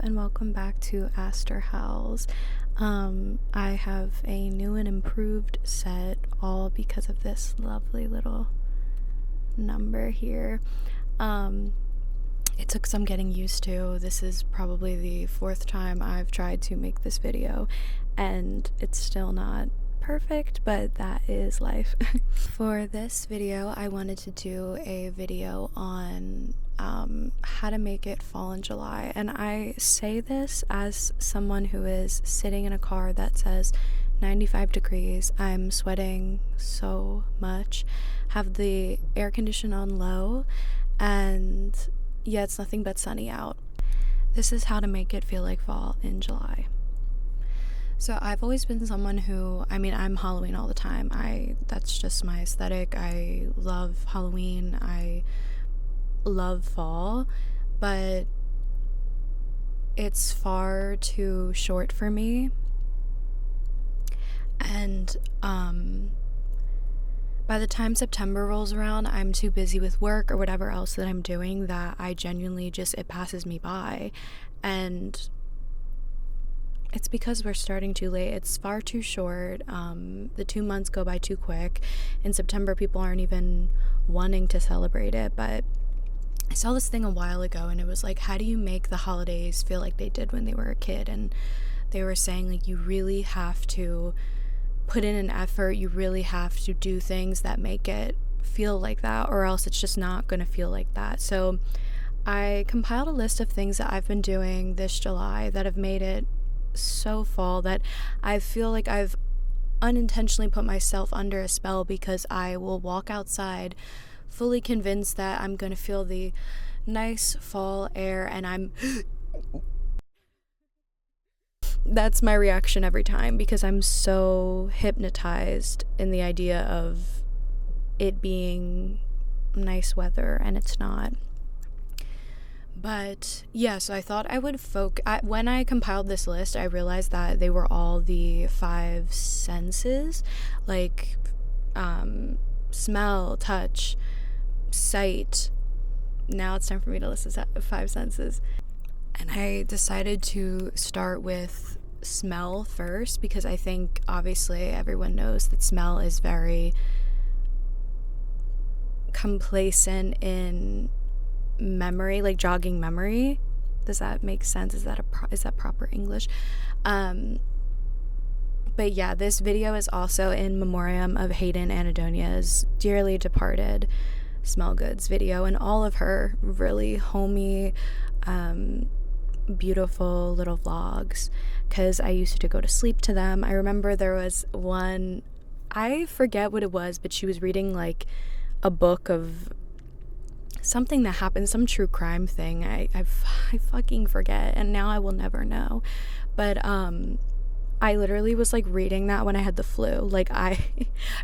and welcome back to Aster House. I have a new and improved set, all because of this lovely little number here. It took some getting used to. This is probably the fourth time I've tried to make this video, and it's still not perfect, but that is life. For this video, I wanted to do a video on how to make it fall in July, and I say this as someone who is sitting in a car that says 95 degrees. I'm sweating so much, have the air condition on low, and yeah, it's nothing but sunny out. This is how to make it feel like fall in July. So I've always been someone who, I'm Halloween all the time. That's just my aesthetic. I love Halloween. I love fall, but it's far too short for me. And by the time September rolls around, I'm too busy with work or whatever else that I'm doing that I genuinely it passes me by. And it's because we're starting too late. It's far too short. The 2 months go by too quick. In September, people aren't even wanting to celebrate it. But I saw this thing a while ago, and it was like, how do you make the holidays feel like they did when they were a kid? And they were saying, like, you really have to put in an effort. You really have to do things that make it feel like that, or else it's just not going to feel like that. So I compiled a list of things that I've been doing this July that have made it so fall that I feel like I've unintentionally put myself under a spell, because I will walk outside fully convinced that I'm gonna feel the nice fall air, and that's my reaction every time, because I'm so hypnotized in the idea of it being nice weather, and it's not. But yeah, so I thought I would when I compiled this list, I realized that they were all the 5 senses, like smell, touch, sight. Now it's time for me to list the 5 senses. And I decided to start with smell first, because I think obviously everyone knows that smell is very complacent in memory, like jogging memory. Does that make sense? Is that proper English? But yeah, this video is also in memoriam of Hayden Anadonia's dearly departed smellgoods video, and all of her really homey, beautiful little vlogs, because I used to go to sleep to them. I remember there was one, I forget what it was, but she was reading like a book of something that happened, some true crime thing. I fucking forget, and now I will never know. But I literally was like reading that when I had the flu. Like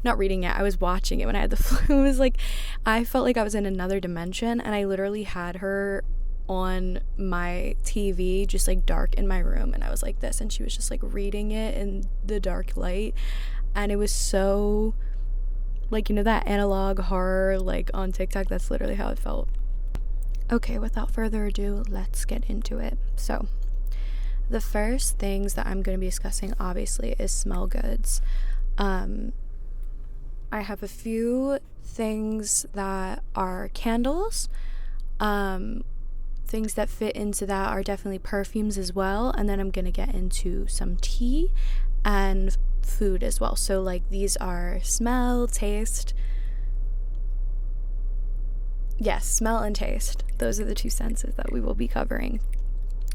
not reading it, I was watching it when I had the flu. It was like, I felt like I was in another dimension, and I literally had her on my TV, just like dark in my room, and I was like this, and she was just like reading it in the dark light, and it was so, like, you know that analog horror like on TikTok? That's literally how it felt. Okay, without further ado, let's get into it. So the first things that I'm going to be discussing obviously is smell goods. I have a few things that are candles. Things that fit into that are definitely perfumes as well, and then I'm going to get into some tea and food as well. So like these are smell, taste. Yes, smell and taste. Those are the 2 senses that we will be covering.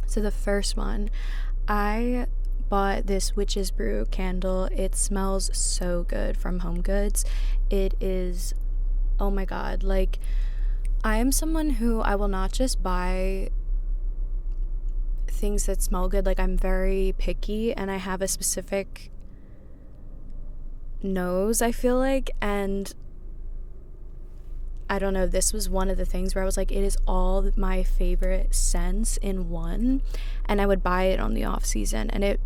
So the first one, I bought this Witch's Brew candle. It smells so good from Home Goods. It is, oh my god, like, I am someone who I will not just buy things that smell good. Like, I'm very picky, and I have a specific nose, I feel like, and I don't know, this was one of the things where I was like, it is all my favorite scents in one, and I would buy it on the off season. And it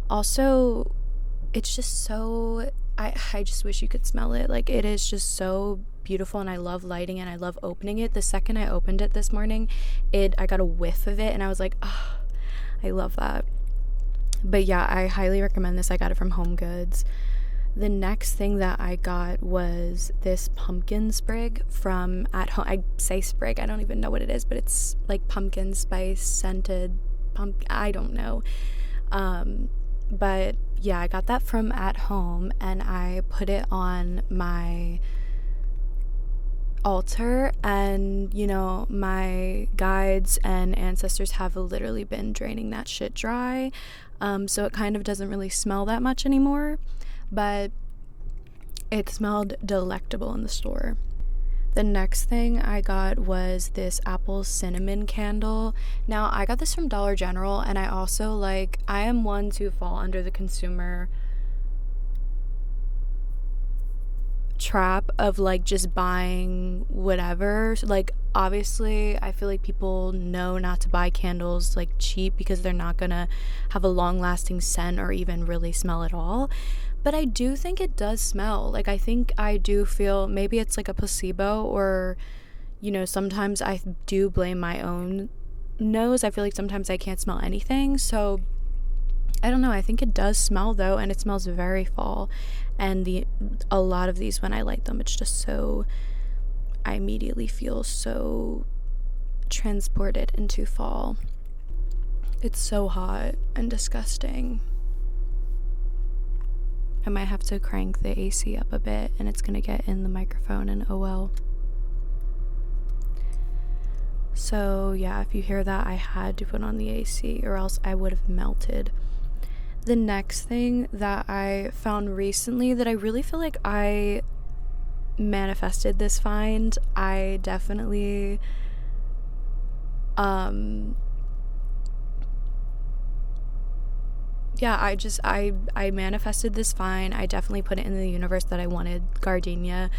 also, it's just so, I just wish you could smell it. Like, it is just so beautiful, and I love lighting it, and I love opening it. The second I opened it this morning, I got a whiff of it, and I was like, oh, I love that. But yeah, I highly recommend this. I got it from HomeGoods. The next thing that I got was this pumpkin sprig from At Home. I say sprig, I don't even know what it is, but it's like pumpkin spice scented I don't know. But yeah, I got that from At Home, and I put it on my altar, and you know, my guides and ancestors have literally been draining that shit dry, so it kind of doesn't really smell that much anymore, but it smelled delectable in the store. The next thing I got was this apple cinnamon candle. Now, I got this from Dollar General, and I also I am one to fall under the consumer trap of just buying whatever. Obviously, I feel like people know not to buy candles cheap because they're not gonna have a long lasting scent or even really smell at all. But I do think it does smell. I think I do feel maybe it's a placebo, or sometimes I do blame my own nose. I feel like sometimes I can't smell anything, so I don't know. I think it does smell though, and it smells very fall. And a lot of these, when I light them, it's just so, I immediately feel so transported into fall. It's so hot and disgusting. I might have to crank the AC up a bit, and it's gonna get in the microphone, and oh well. So yeah, if you hear that, I had to put on the AC or else I would have melted. The next thing that I found recently that I really feel like I manifested this find, I definitely I manifested this find. I definitely put it in the universe that I wanted gardenia,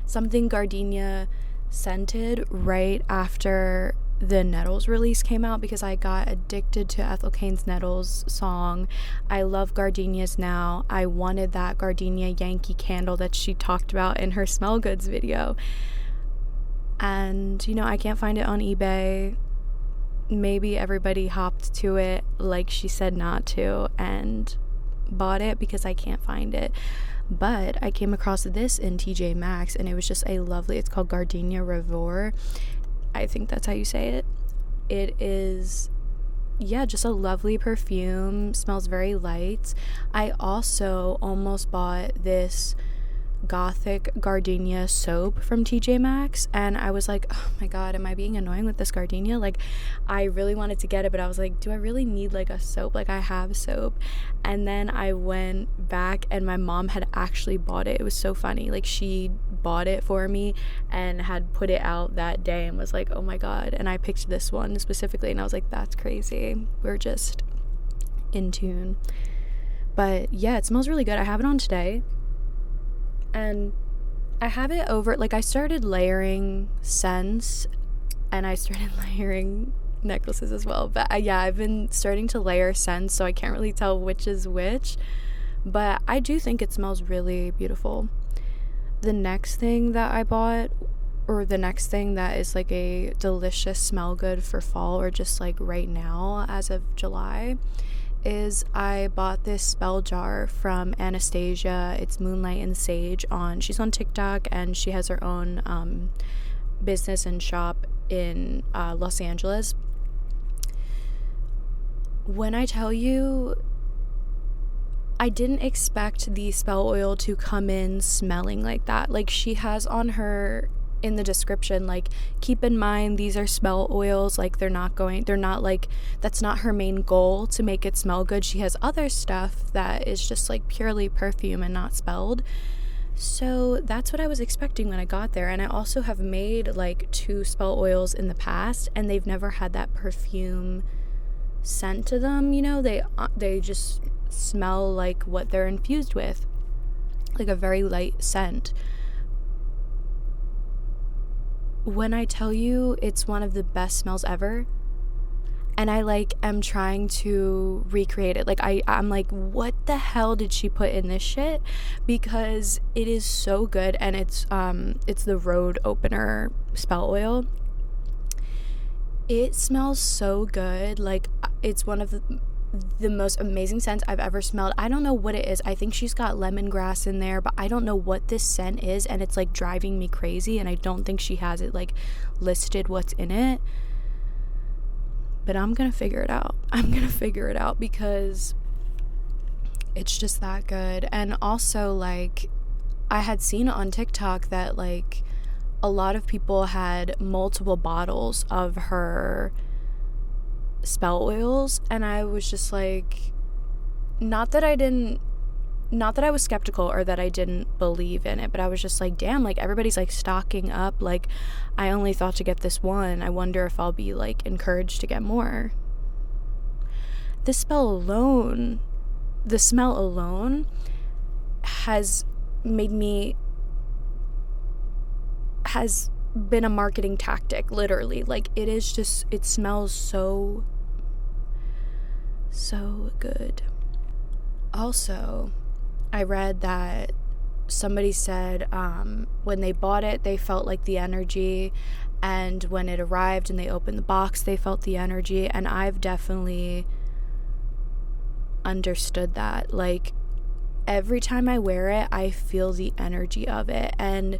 something gardenia scented right after the Nettles release came out, because I got addicted to Ethel Cain's Nettles song. I love gardenias now. I wanted that gardenia Yankee candle that she talked about in her Smell Goods video, and I can't find it on eBay. Maybe everybody hopped to it like she said not to and bought it because I can't find it. But I came across this in TJ Maxx, and it was just it's called Gardenia Revore. I think that's how you say it. It is, just a lovely perfume. Smells very light. I also almost bought this gothic gardenia soap from TJ Maxx, and I was like, oh my god, am I being annoying with this gardenia? I really wanted to get it, but I was like, do I really need a soap? I have soap. And then I went back, and my mom had actually bought it. It was so funny. She bought it for me and had put it out that day and was like, oh my god. And I picked this one specifically, and I was like, that's crazy. We're just in tune. But yeah, it smells really good. I have it on today, and I have it over, I started layering scents, and I started layering necklaces as well, but I've been starting to layer scents, so I can't really tell which is which, but I do think it smells really beautiful. The next thing that I bought, or the next thing that is a delicious smell good for fall, or just right now as of July, is I bought this spell jar from Anastasia. It's Moonlight and Sage. She's on TikTok, and she has her own business and shop in Los Angeles. When I tell you, I didn't expect the spell oil to come in smelling like that. She has on her, in the description, keep in mind these are spell oils, they're not that's not her main goal to make it smell good. She has other stuff that is just purely perfume and not spelled. So that's what I was expecting when I got there. And I also have made 2 spell oils in the past, and they've never had that perfume scent to them. They just smell like what they're infused with, a very light scent. When I tell you, it's one of the best smells ever, and I am trying to recreate it. I'm what the hell did she put in this shit? Because it is so good, and it's the Road Opener spell oil. It smells so good. Like, it's one of the most amazing scents I've ever smelled. I don't know what it is. I think she's got lemongrass in there, but I don't know what this scent is, and it's like driving me crazy, and I don't think she has it like listed what's in it. But I'm gonna figure it out. Because it's just that good. And also, like, I had seen on TikTok that like a lot of people had multiple bottles of her spell oils, and I was just like, not that I was skeptical or that I didn't believe in it, but I was just like, damn, like everybody's like stocking up. Like, I only thought to get this one. I wonder if I'll be like encouraged to get more. The smell alone has been a marketing tactic, literally. Like, it smells so good. Also, I read that somebody said when they bought it, they felt like the energy, and when it arrived and they opened the box, they felt the energy, and I've definitely understood that. Like, every time I wear it, I feel the energy of it, and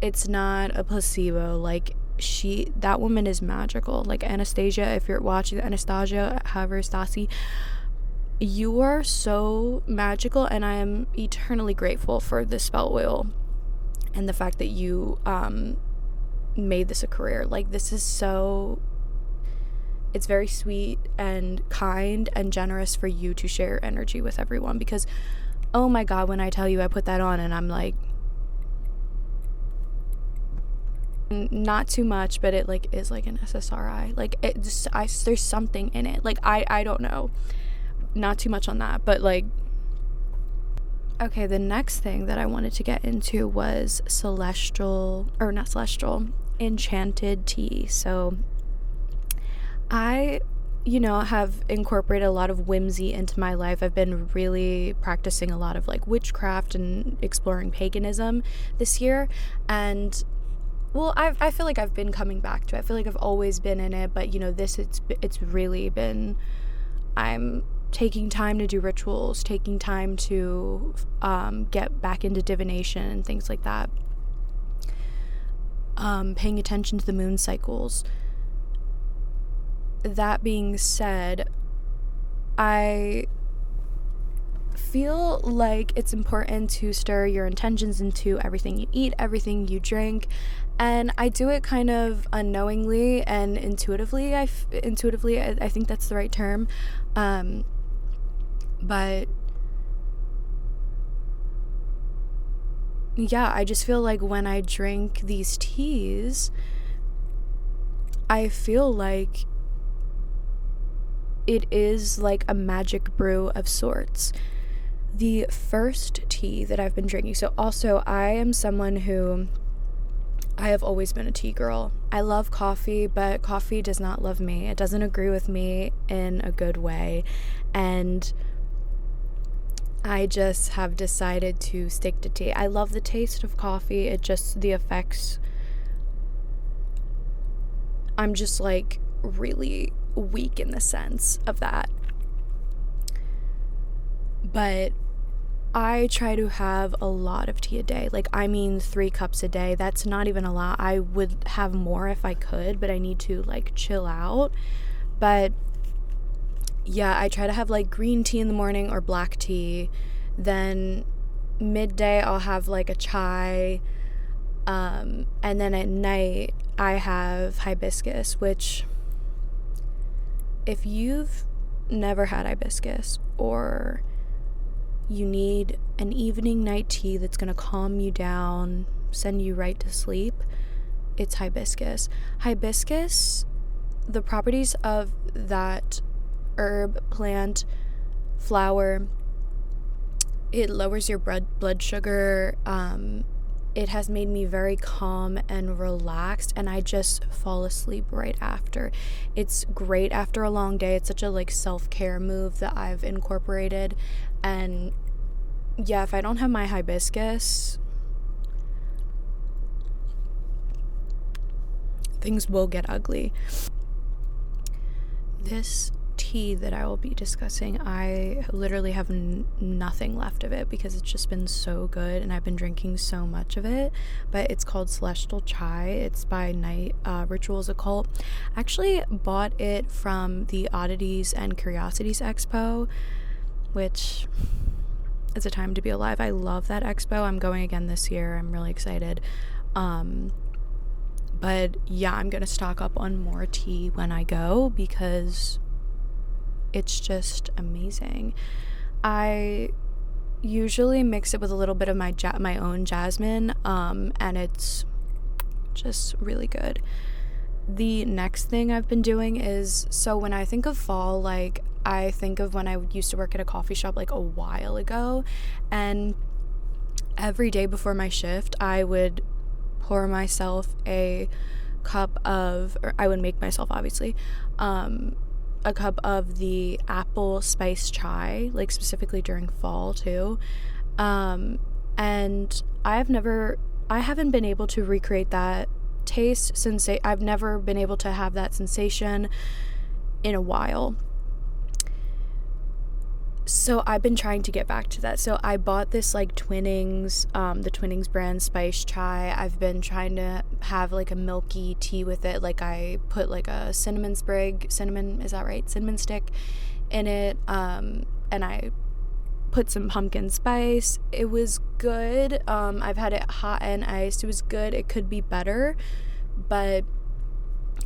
it's not a placebo. Like, that woman is magical. Like, Anastasia, if you're watching, Anastasia, however, Stasi, you are so magical, and I am eternally grateful for this spell oil and the fact that you made this a career. Like, it's very sweet and kind and generous for you to share your energy with everyone, because oh my god, when I tell you I put that on and I'm like, not too much, but it like is like an SSRI. Like, it just, there's something in it. Like, I don't know, not too much on that, but like, okay, the next thing that I wanted to get into was enchanted tea. So I have incorporated a lot of whimsy into my life. I've been really practicing a lot of like witchcraft and exploring paganism this year, and well, I feel like I've been coming back to it. I feel like I've always been in it, but it's really been, I'm taking time to do rituals, taking time to get back into divination and things like that, paying attention to the moon cycles. That being said, I feel like it's important to stir your intentions into everything you eat, everything you drink, and I do it kind of unknowingly and intuitively. I think that's the right term, but yeah, I just feel like when I drink these teas, I feel like it is like a magic brew of sorts. The first tea that I've been drinking, so also I am someone who, I have always been a tea girl. I love coffee, but coffee does not love me. It doesn't agree with me in a good way, and I just have decided to stick to tea. I love the taste of coffee, it just, the effects, I'm just like really weak in the sense of that. But I try to have a lot of tea a day. Like, I mean 3 cups a day. That's not even a lot. I would have more if I could, but I need to like chill out. But yeah, I try to have like green tea in the morning or black tea. Then midday I'll have like a chai. And then at night I have hibiscus, which, if you've never had hibiscus, or you need an evening night tea that's going to calm you down, send you right to sleep, it's hibiscus. Hibiscus, the properties of that herb, plant, flower, it lowers your blood sugar. It has made me very calm and relaxed, and I just fall asleep right after. It's great after a long day. It's such a like self-care move that I've incorporated. And yeah, if I don't have my hibiscus, things will get ugly. This tea that I will be discussing, I literally have nothing left of it because it's just been so good and I've been drinking so much of it. But it's called Celestial Chai. It's by Night Rituals Occult. I actually bought it from the Oddities and Curiosities Expo, which is a time to be alive. I love that expo. I'm going again this year. I'm really excited. But yeah, I'm gonna stock up on more tea when I go because it's just amazing. I usually mix it with a little bit of my own jasmine, and it's just really good. The next thing I've been doing is, so when I think of fall, like I think of when I used to work at a coffee shop like a while ago, and every day before my shift I would pour myself a cup of, or I would make myself obviously, a cup of the apple spice chai, like specifically during fall too. And I haven't been able to recreate that taste since I've never been able to have that sensation in a while. So I've been trying to get back to that. So I bought this like Twinings, the Twinings brand spice chai. I've been trying to have like a milky tea with it. Like I put like a cinnamon stick in it. And I put some pumpkin spice. It was good. I've had it hot and iced. It was good. It could be better, but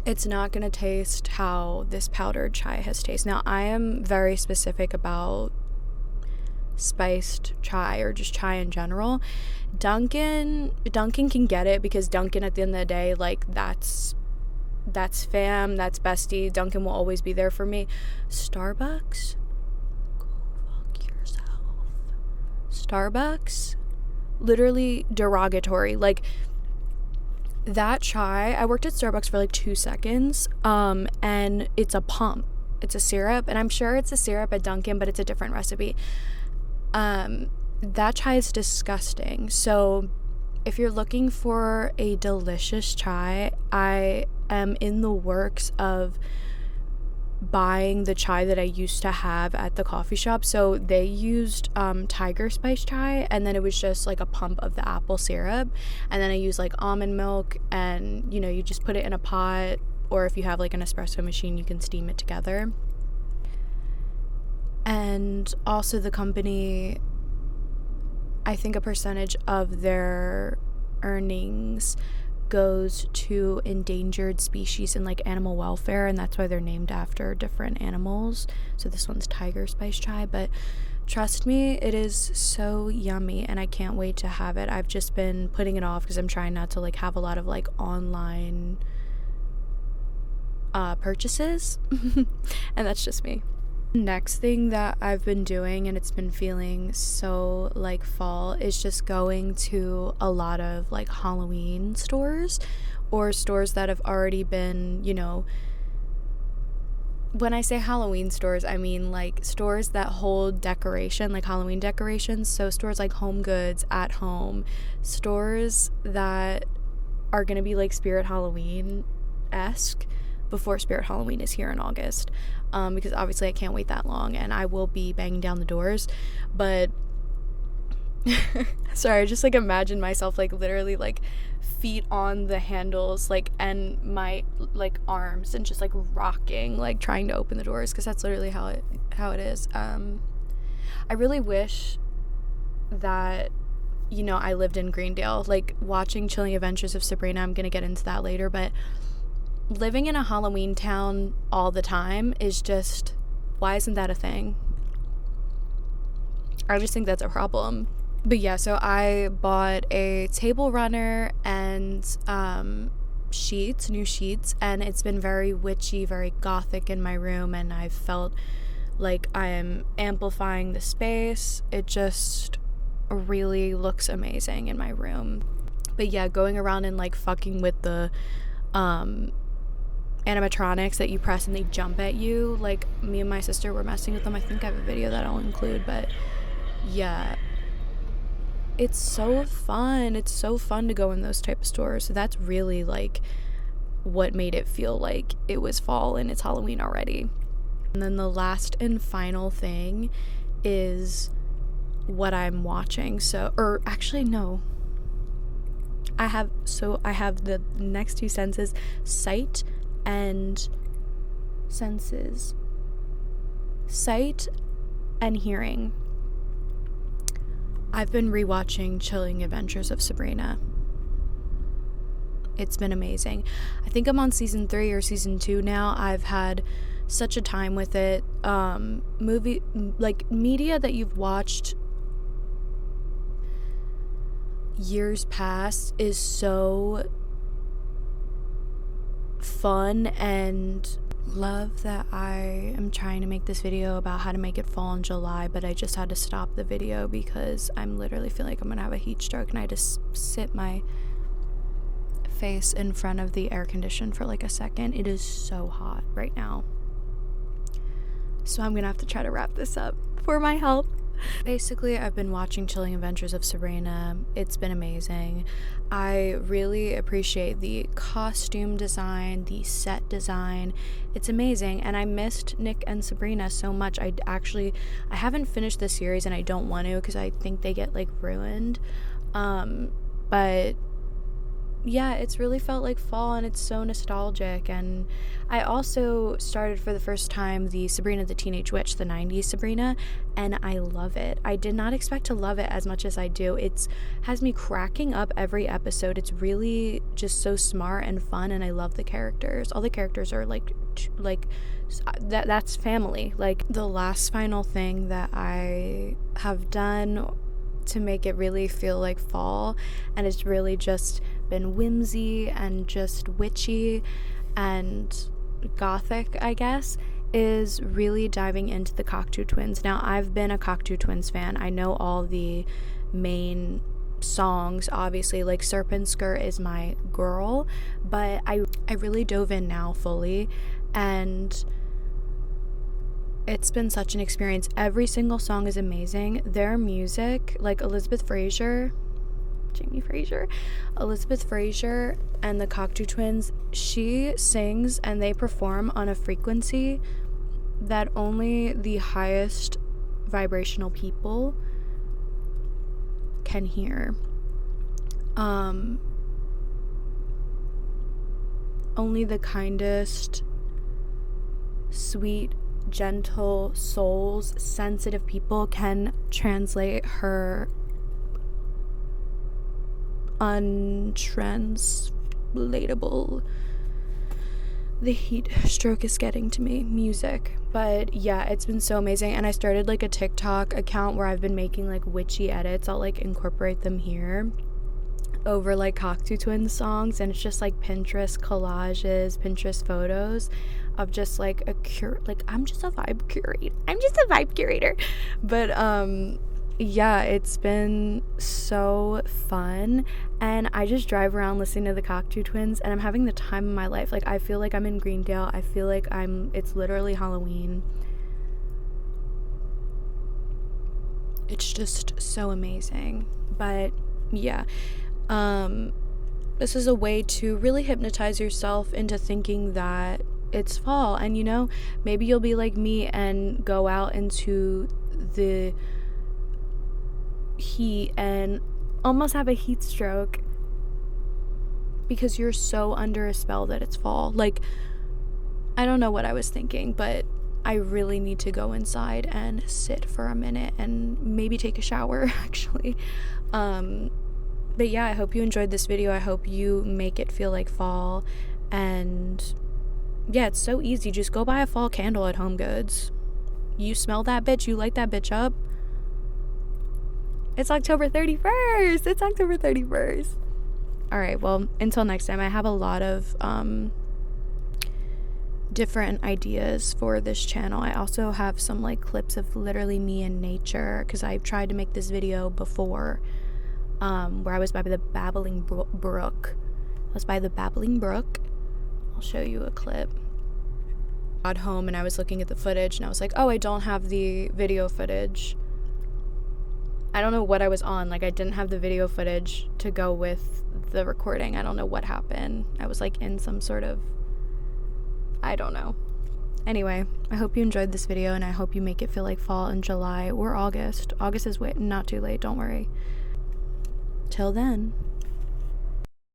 it's not going to taste how this powdered chai has tasted. Now, I am very specific about spiced chai or just chai in general. Dunkin' can get it because Dunkin' at the end of the day, like that's fam, that's bestie. Dunkin' will always be there for me. Starbucks? Go fuck yourself. Starbucks? Literally derogatory. Like, that chai, I worked at Starbucks for like 2 seconds, and it's a pump. It's a syrup, and I'm sure it's a syrup at Dunkin', but it's a different recipe. That chai is disgusting. So if you're looking for a delicious chai, I am in the works of buying the chai that I used to have at the coffee shop. So they used tiger spice chai, and then it was just like a pump of the apple syrup, and then I used like almond milk, and you just put it in a pot, or if you have like an espresso machine you can steam it together. And also the company, I think a percentage of their earnings goes to endangered species and like animal welfare, and that's why they're named after different animals. So this one's tiger spice chai, but trust me, it is so yummy and I can't wait to have it. I've just been putting it off because I'm trying not to like have a lot of like online purchases and that's just me. Next thing that I've been doing, and it's been feeling so like fall, is just going to a lot of like Halloween stores or stores that have already been, when I say Halloween stores, I mean like stores that hold decoration, like Halloween decorations. So stores like Home Goods, At Home, stores that are gonna be like Spirit Halloween-esque before Spirit Halloween is here in August, because obviously I can't wait that long and I will be banging down the doors. But sorry, I just like imagine myself like literally like feet on the handles, like, and my like arms, and just like rocking, like trying to open the doors, because that's literally how it is. I really wish that I lived in Greendale, like watching Chilling Adventures of Sabrina. I'm gonna get into that later, but living in a Halloween town all the time is just, why isn't that a thing? I just think that's a problem. But yeah, so I bought a table runner and new sheets, and it's been very witchy, very gothic in my room, and I felt like I am amplifying the space. It just really looks amazing in my room. But yeah, going around and like fucking with the animatronics that you press and they jump at you, like me and my sister were messing with them. I think I have a video that I'll include, but yeah, it's so fun. It's so fun to go in those type of stores. So that's really like what made it feel like it was fall and it's Halloween already. And then the last and final thing is what I'm watching. Or actually, no. I have the next two senses, sight and senses. Sight and hearing. I've been rewatching Chilling Adventures of Sabrina. It's been amazing. I think I'm on season 3 or season 2 now. I've had such a time with it. Media that you've watched years past is so fun, and love that I am trying to make this video about how to make it fall in July, but I just had to stop the video because I'm literally feeling like I'm gonna have a heat stroke, and I just sit my face in front of the air condition for like a second. It is so hot right now, so I'm gonna have to try to wrap this up for my health. Basically, I've been watching Chilling Adventures of Sabrina. It's been amazing. I really appreciate the costume design, the set design. It's amazing, and I missed Nick and Sabrina so much. I haven't finished the series, and I don't want to because I think they get like ruined. But yeah, it's really felt like fall, and it's so nostalgic. And I also started for the first time the Sabrina the Teenage Witch, the 90s Sabrina, and I love it. I did not expect to love it as much as I do. It has me cracking up every episode. It's really just so smart and fun, and I love the characters. All the characters are like that's family. Like, the last final thing that I have done to make it really feel like fall, and it's really just been whimsy and just witchy and gothic, I guess, is really diving into the Cocteautwins. Now, I've been a Cocteautwins fan. I know all the main songs, obviously, like Serpent Skirt is my girl, but I really dove in now fully, and it's been such an experience. Every single song is amazing. Their music, like Elizabeth Fraser and the Cocteautwins, she sings and they perform on a frequency that only the highest vibrational people can hear. Only the kindest, sweet, gentle souls, sensitive people can translate her untranslatable, the heat stroke is getting to me, music. But yeah, it's been so amazing. And I started like a TikTok account where I've been making like witchy edits. I'll like incorporate them here over like Cocteautwins songs, and it's just like Pinterest collages, Pinterest photos of just like I'm just a vibe curator. But yeah, it's been so fun, and I just drive around listening to the Cocteautwins, and I'm having the time of my life. Like, I feel like I'm in Greendale. I feel like it's literally Halloween. It's just so amazing. But yeah, this is a way to really hypnotize yourself into thinking that it's fall, and maybe you'll be like me and go out into the heat and almost have a heat stroke because you're so under a spell that it's fall. Like, I don't know what I was thinking, but I really need to go inside and sit for a minute and maybe take a shower, actually. But yeah, I hope you enjoyed this video. I hope you make it feel like fall. And yeah, it's so easy. Just go buy a fall candle at HomeGoods. You smell that bitch, you light that bitch up. It's October 31st. All right, well, until next time, I have a lot of different ideas for this channel. I also have some like clips of literally me in nature, because I've tried to make this video before, where I was by the babbling brook. I'll show you a clip. I got home and I was looking at the footage, and I was like, oh, I don't have the video footage. I don't know what I was on. Like, I didn't have the video footage to go with the recording. I don't know what happened. I was like in some sort of, I don't know. Anyway, I hope you enjoyed this video, and I hope you make it feel like fall in July or August. August is not too late, don't worry. Till then.